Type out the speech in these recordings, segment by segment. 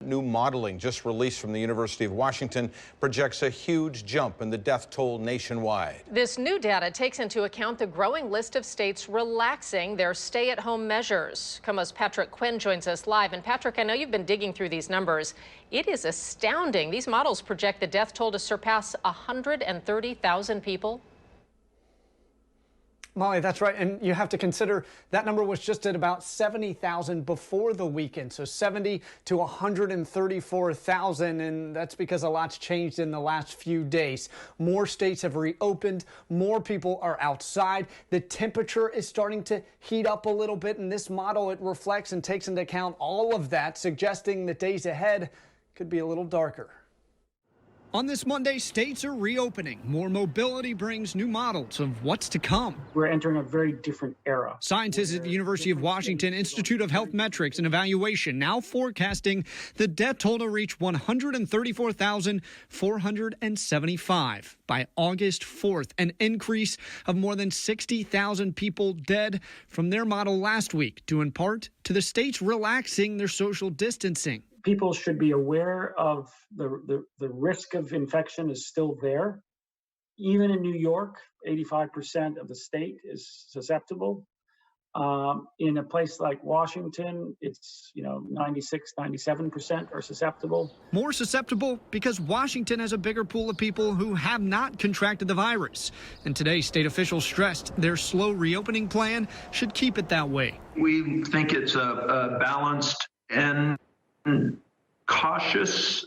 New modeling just released from the University of Washington projects a huge jump in the death toll nationwide. This new data takes into account the growing list of states relaxing their stay-at-home measures. KOMO's Patrick Quinn joins us live. And Patrick, I know you've been digging through these numbers. It is astounding. These models project the death toll to surpass 130,000 people. Molly, that's right. And you have to consider that number was just at about 70,000 before the weekend. So 70 to 134,000. And that's because a lot's changed in the last few days. More states have reopened. More people are outside. The temperature is starting to heat up a little bit. In this model, it reflects and takes into account all of that, suggesting the days ahead could be a little darker. On this Monday, states are reopening. More mobility brings new models of what's to come. We're entering a very different era. Scientists at the University of Washington Institute of Health Metrics and Evaluation now forecasting the death toll to reach 134,475 by August 4th, an increase of more than 60,000 people dead from their model last week, due in part to the states relaxing their social distancing. People should be aware of the risk of infection is still there. Even in New York, 85% of the state is susceptible. In a place like Washington, it's 96, 97% are susceptible. More susceptible because Washington has a bigger pool of people who have not contracted the virus. And today, state officials stressed their slow reopening plan should keep it that way. We think it's a balanced and cautious,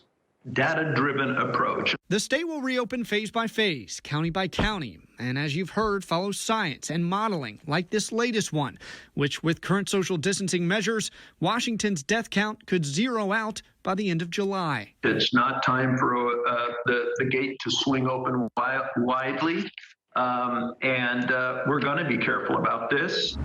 data-driven approach. The state will reopen phase by phase, county by county, and as you've heard, follow science and modeling like this latest one, which with current social distancing measures, Washington's death count could zero out by the end of July. It's not time for the gate to swing open widely, and we're going to be careful about this.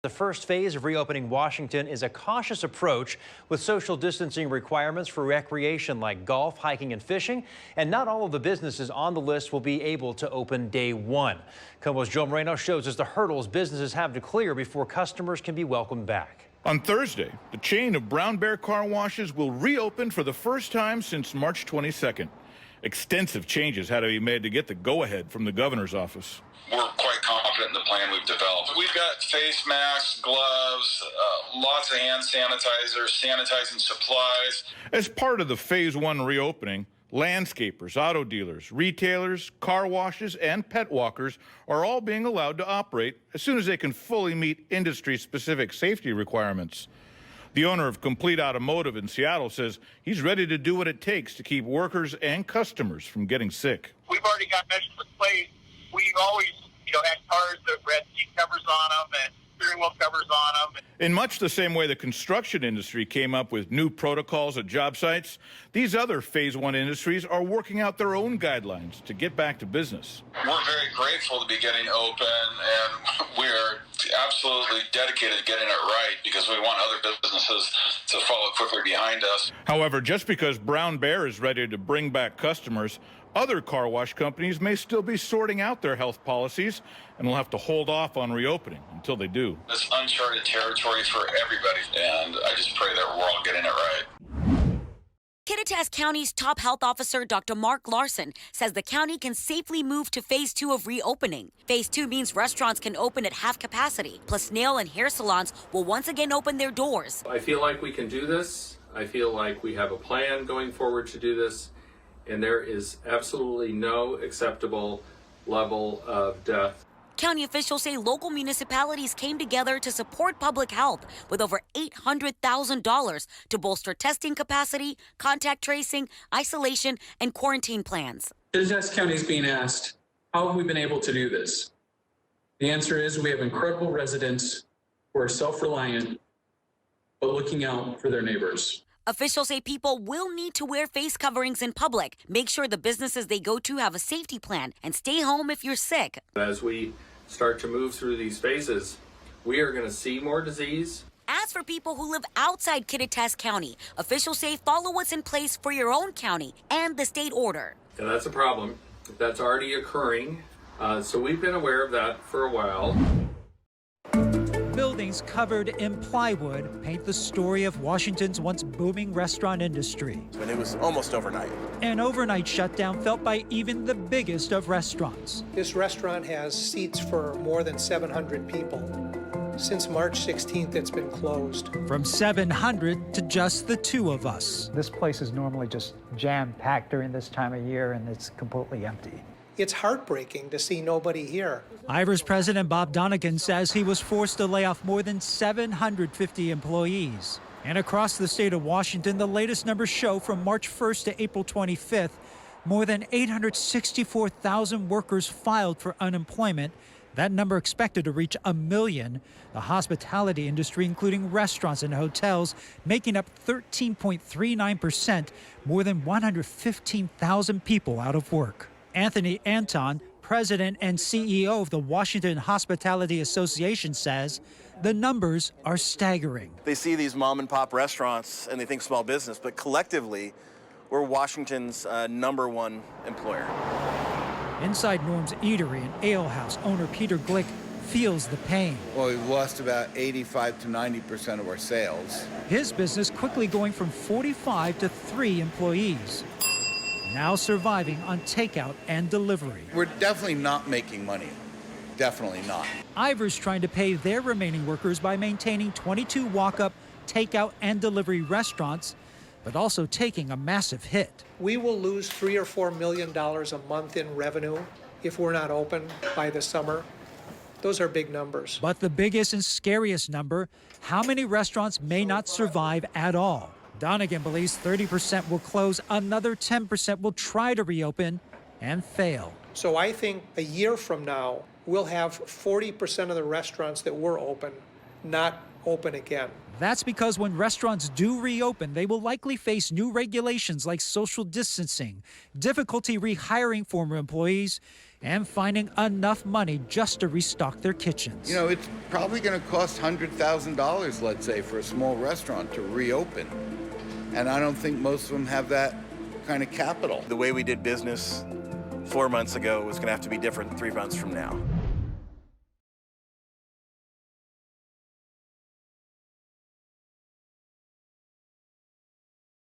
The first phase of reopening Washington is a cautious approach with social distancing requirements for recreation like golf, hiking, and fishing. And not all of the businesses on the list will be able to open day one. KOMO's Joe Moreno shows us the hurdles businesses have to clear before customers can be welcomed back. On Thursday, the chain of Brown Bear car washes will reopen for the first time since March 22nd. Extensive changes had to be made to get the go-ahead from the governor's office. We're quite confident in the plan we've developed. We've got face masks, gloves, lots of hand sanitizer, sanitizing supplies. As part of the phase one reopening, landscapers, auto dealers, retailers, car washes, and pet walkers are all being allowed to operate as soon as they can fully meet industry-specific safety requirements. The owner of Complete Automotive in Seattle says he's ready to do what it takes to keep workers and customers from getting sick. We've already got measures in place. We've always, had cars that had seat covers on them and steering wheel covers on them. In much the same way the construction industry came up with new protocols at job sites, these other phase one industries are working out their own guidelines to get back to business. We're very grateful to be getting open, and we're absolutely dedicated to getting it right because we want other businesses to follow quickly behind us. However, just because Brown Bear is ready to bring back customers, other car wash companies may still be sorting out their health policies and will have to hold off on reopening until they do. It's uncharted territory for everybody, and I just pray that we're all getting it right. Kittitas County's top health officer, Dr. Mark Larson, says the county can safely move to phase 2 of reopening. Phase 2 means restaurants can open at half capacity, plus nail and hair salons will once again open their doors. I feel like we can do this. I feel like we have a plan going forward to do this. And there is absolutely no acceptable level of death. County officials say local municipalities came together to support public health with over $800,000 to bolster testing capacity, contact tracing, isolation, and quarantine plans. Kittitas County is being asked, how have we been able to do this? The answer is we have incredible residents who are self-reliant, but looking out for their neighbors. Officials say people will need to wear face coverings in public. Make sure the businesses they go to have a safety plan and stay home if you're sick. As we start to move through these phases, we are going to see more disease. As for people who live outside Kittitas County, officials say follow what's in place for your own county and the state order. And that's a problem. That's already occurring. So we've been aware of that for a while. Building buildings covered in plywood paint the story of Washington's once booming restaurant industry. And it was almost overnight. An overnight shutdown felt by even the biggest of restaurants. This restaurant has seats for more than 700 people. Since March 16th, it's been closed. From 700 to just the two of us. This place is normally just jam-packed during this time of year, and it's completely empty. It's heartbreaking to see nobody here. Ivor's president Bob Donegan says he was forced to lay off more than 750 employees. And across the state of Washington, the latest numbers show from March 1st to April 25th, more than 864,000 workers filed for unemployment. That number expected to reach 1 million. The hospitality industry, including restaurants and hotels, making up 13.39%, more than 115,000 people out of work. Anthony Anton, president and CEO of the Washington Hospitality Association, says the numbers are staggering. They see these mom and pop restaurants and they think small business, but collectively, we're Washington's #1 employer. Inside Norm's Eatery and Ale House owner Peter Glick feels the pain. Well, we've lost about 85 to 90% of our sales. His business quickly going from 45 to 3 employees. Now surviving on takeout and delivery. We're definitely not making money. Definitely not. Ivor's trying to pay their remaining workers by maintaining 22 walk-up, takeout, and delivery restaurants, but also taking a massive hit. We will lose $3 or $4 million a month in revenue if we're not open by the summer. Those are big numbers. But the biggest and scariest number, how many restaurants may not survive at all? Donegan believes 30% will close, another 10% will try to reopen and fail. So I think a year from now, we'll have 40% of the restaurants that were open not open again. That's because when restaurants do reopen, they will likely face new regulations like social distancing, difficulty rehiring former employees, and finding enough money just to restock their kitchens. You know, it's probably going to cost $100,000, let's say, for a small restaurant to reopen. And I don't think most of them have that kind of capital. The way we did business 4 months ago was going to have to be different 3 months from now.